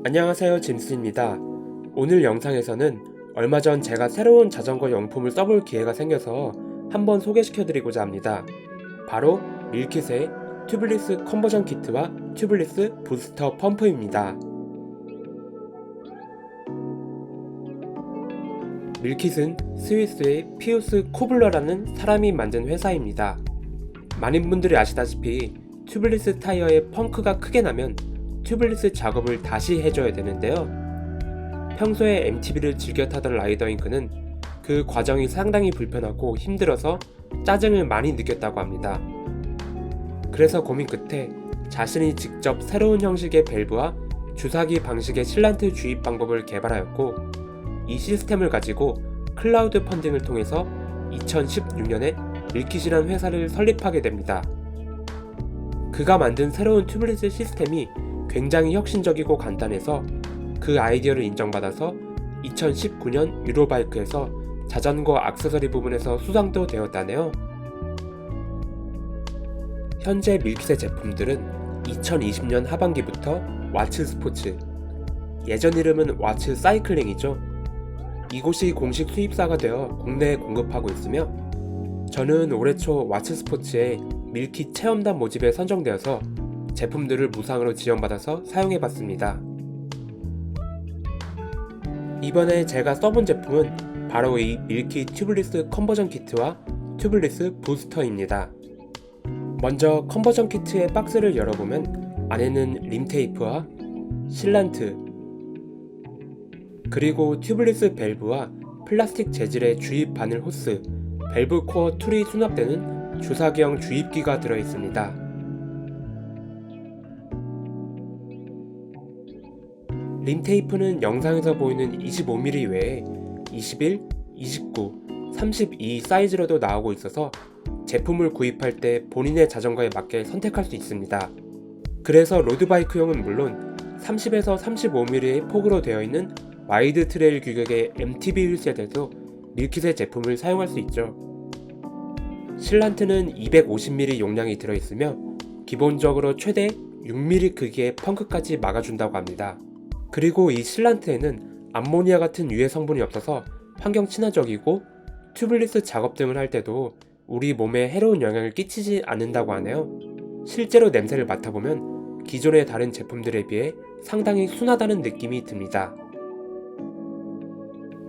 안녕하세요, 짐스입니다. 오늘 영상에서는 얼마 전 제가 새로운 자전거 용품을 써볼 기회가 생겨서 한번 소개시켜드리고자 합니다. 바로 밀킷의 튜블리스 컨버전 키트와 튜블리스 부스터 펌프입니다. 밀킷은 스위스의 피우스 코블러라는 사람이 만든 회사입니다. 많은 분들이 아시다시피 튜블리스 타이어에 펑크가 크게 나면 튜블리스 작업을 다시 해줘야 되는데요. 평소에 MTB를 즐겨 타던 라이더인 그는 그 과정이 상당히 불편하고 힘들어서 짜증을 많이 느꼈다고 합니다. 그래서 고민 끝에 자신이 직접 새로운 형식의 밸브와 주사기 방식의 실란트 주입 방법을 개발하였고, 이 시스템을 가지고 클라우드 펀딩을 통해서 2016년에 밀킷이란 회사를 설립하게 됩니다. 그가 만든 새로운 튜블리스 시스템이 굉장히 혁신적이고 간단해서 그 아이디어를 인정받아서 2019년 유로바이크에서 자전거 액세서리 부분에서 수상도 되었다네요. 현재 밀킷의 제품들은 2020년 하반기부터 와츠 스포츠, 예전 이름은 와츠 사이클링이죠. 이곳이 공식 수입사가 되어 국내에 공급하고 있으며, 저는 올해 초 와츠 스포츠의 밀킷 체험단 모집에 선정되어서 제품들을 무상으로 지원받아서 사용해봤습니다. 이번에 제가 써본 제품은 바로 이 밀킷 튜블리스 컨버전 키트와 튜블리스 부스터입니다. 먼저 컨버전 키트의 박스를 열어보면 안에는 림 테이프와 실란트, 그리고 튜블리스 밸브와 플라스틱 재질의 주입 바늘 호스, 밸브 코어 툴이 수납되는 주사기형 주입기가 들어있습니다. 림 테이프는 영상에서 보이는 25mm 외에 21, 29, 32 사이즈로도 나오고 있어서 제품을 구입할 때 본인의 자전거에 맞게 선택할 수 있습니다. 그래서 로드바이크용은 물론 30에서 35mm의 폭으로 되어 있는 와이드 트레일 규격의 MTB 휠셋에도 밀킷의 제품을 사용할 수 있죠. 실란트는 250mm 용량이 들어있으며 기본적으로 최대 6mm 크기의 펑크까지 막아준다고 합니다. 그리고 이 실란트에는 암모니아 같은 유해 성분이 없어서 환경 친화적이고 튜블리스 작업 등을 할 때도 우리 몸에 해로운 영향을 끼치지 않는다고 하네요. 실제로 냄새를 맡아보면 기존의 다른 제품들에 비해 상당히 순하다는 느낌이 듭니다.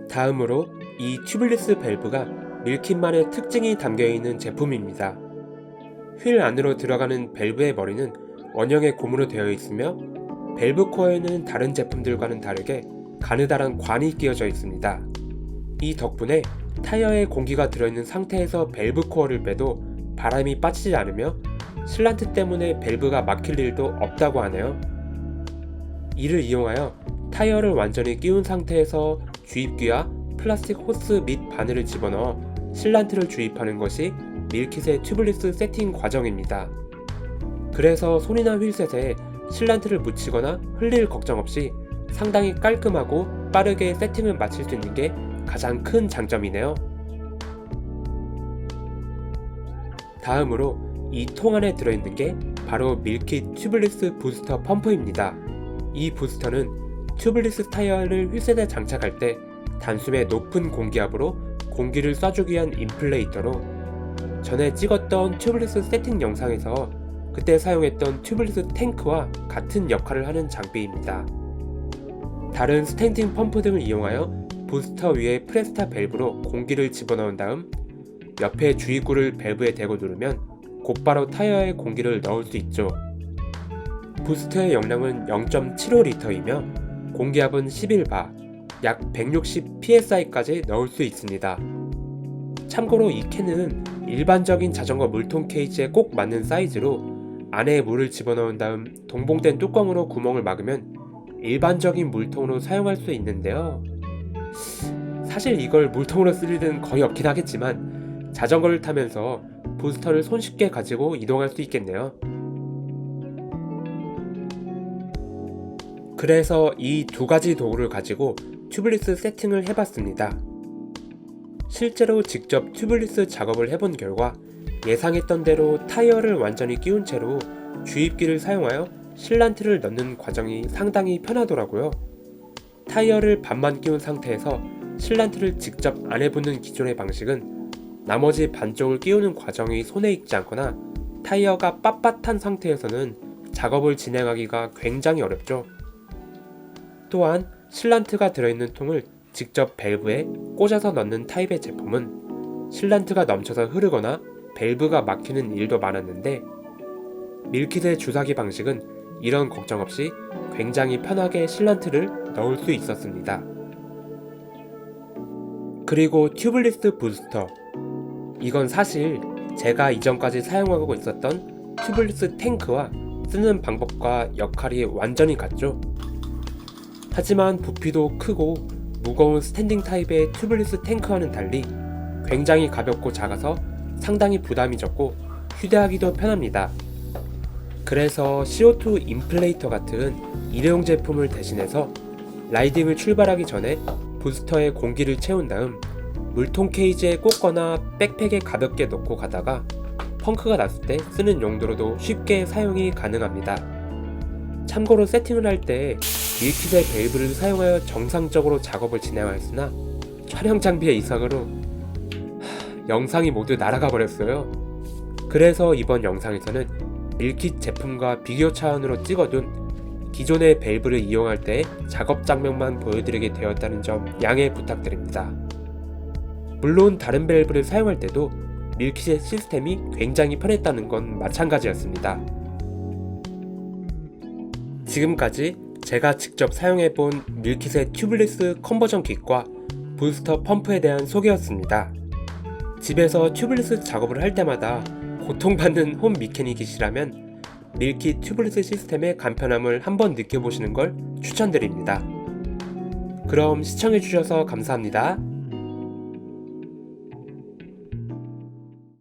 다음으로 이 튜블리스 밸브가 밀킷만의 특징이 담겨있는 제품입니다. 휠 안으로 들어가는 밸브의 머리는 원형의 고무로 되어 있으며 밸브 코어에는 다른 제품들과는 다르게 가느다란 관이 끼워져 있습니다. 이 덕분에 타이어에 공기가 들어있는 상태에서 밸브 코어를 빼도 바람이 빠지지 않으며 실란트 때문에 밸브가 막힐 일도 없다고 하네요. 이를 이용하여 타이어를 완전히 끼운 상태에서 주입기와 플라스틱 호스 및 바늘을 집어넣어 실란트를 주입하는 것이 밀킷의 튜블리스 세팅 과정입니다. 그래서 손이나 휠셋에 실란트를 묻히거나 흘릴 걱정 없이 상당히 깔끔하고 빠르게 세팅을 마칠 수 있는 게 가장 큰 장점이네요. 다음으로 이 통 안에 들어있는 게 바로 밀킷 튜블리스 부스터 펌프입니다. 이 부스터는 튜블리스 타이어를 휠셋에 장착할 때 단숨에 높은 공기압으로 공기를 쏴주기 위한 인플레이터로, 전에 찍었던 튜블리스 세팅 영상에서 그때 사용했던 튜블리스 탱크와 같은 역할을 하는 장비입니다. 다른 스탠딩 펌프 등을 이용하여 부스터 위에 프레스타 밸브로 공기를 집어넣은 다음 옆에 주입구를 밸브에 대고 누르면 곧바로 타이어에 공기를 넣을 수 있죠. 부스터의 용량은 0.75리터이며 공기압은 11바, 약 160 psi까지 넣을 수 있습니다. 참고로 이 캔은 일반적인 자전거 물통 케이지에 꼭 맞는 사이즈로 안에 물을 집어넣은 다음 동봉된 뚜껑으로 구멍을 막으면 일반적인 물통으로 사용할 수 있는데요. 사실 이걸 물통으로 쓸 일은 거의 없긴 하겠지만 자전거를 타면서 부스터를 손쉽게 가지고 이동할 수 있겠네요. 그래서 이 두 가지 도구를 가지고 튜블리스 세팅을 해봤습니다. 실제로 직접 튜블리스 작업을 해본 결과 예상했던 대로 타이어를 완전히 끼운 채로 주입기를 사용하여 실란트를 넣는 과정이 상당히 편하더라고요. 타이어를 반만 끼운 상태에서 실란트를 직접 안에 붙는 기존의 방식은 나머지 반쪽을 끼우는 과정이 손에 익지 않거나 타이어가 빳빳한 상태에서는 작업을 진행하기가 굉장히 어렵죠. 또한 실란트가 들어있는 통을 직접 밸브에 꽂아서 넣는 타입의 제품은 실란트가 넘쳐서 흐르거나 밸브가 막히는 일도 많았는데, 밀킷의 주사기 방식은 이런 걱정 없이 굉장히 편하게 실란트를 넣을 수 있었습니다. 그리고 튜블리스 부스터, 이건 사실 제가 이전까지 사용하고 있었던 튜블리스 탱크와 쓰는 방법과 역할이 완전히 같죠. 하지만 부피도 크고 무거운 스탠딩 타입의 튜블리스 탱크와는 달리 굉장히 가볍고 작아서 상당히 부담이 적고 휴대하기도 편합니다. 그래서 CO2 인플레이터 같은 일회용 제품을 대신해서 라이딩을 출발하기 전에 부스터에 공기를 채운 다음 물통 케이지에 꽂거나 백팩에 가볍게 넣고 가다가 펑크가 났을 때 쓰는 용도로도 쉽게 사용이 가능합니다. 참고로 세팅을 할 때 밀킷의 밸브를 사용하여 정상적으로 작업을 진행하였으나 촬영 장비의 이상으로 영상이 모두 날아가 버렸어요. 그래서 이번 영상에서는 밀킷 제품과 비교 차원으로 찍어둔 기존의 밸브를 이용할 때 작업 장면만 보여드리게 되었다는 점 양해 부탁드립니다. 물론 다른 밸브를 사용할 때도 밀킷의 시스템이 굉장히 편했다는 건 마찬가지였습니다. 지금까지 제가 직접 사용해본 밀킷의 튜블리스 컨버전 킷과 부스터 펌프에 대한 소개였습니다. 집에서 튜블리스 작업을 할 때마다 고통받는 홈 미케닉이시라면 밀킷 튜블리스 시스템의 간편함을 한번 느껴보시는 걸 추천드립니다. 그럼 시청해주셔서 감사합니다.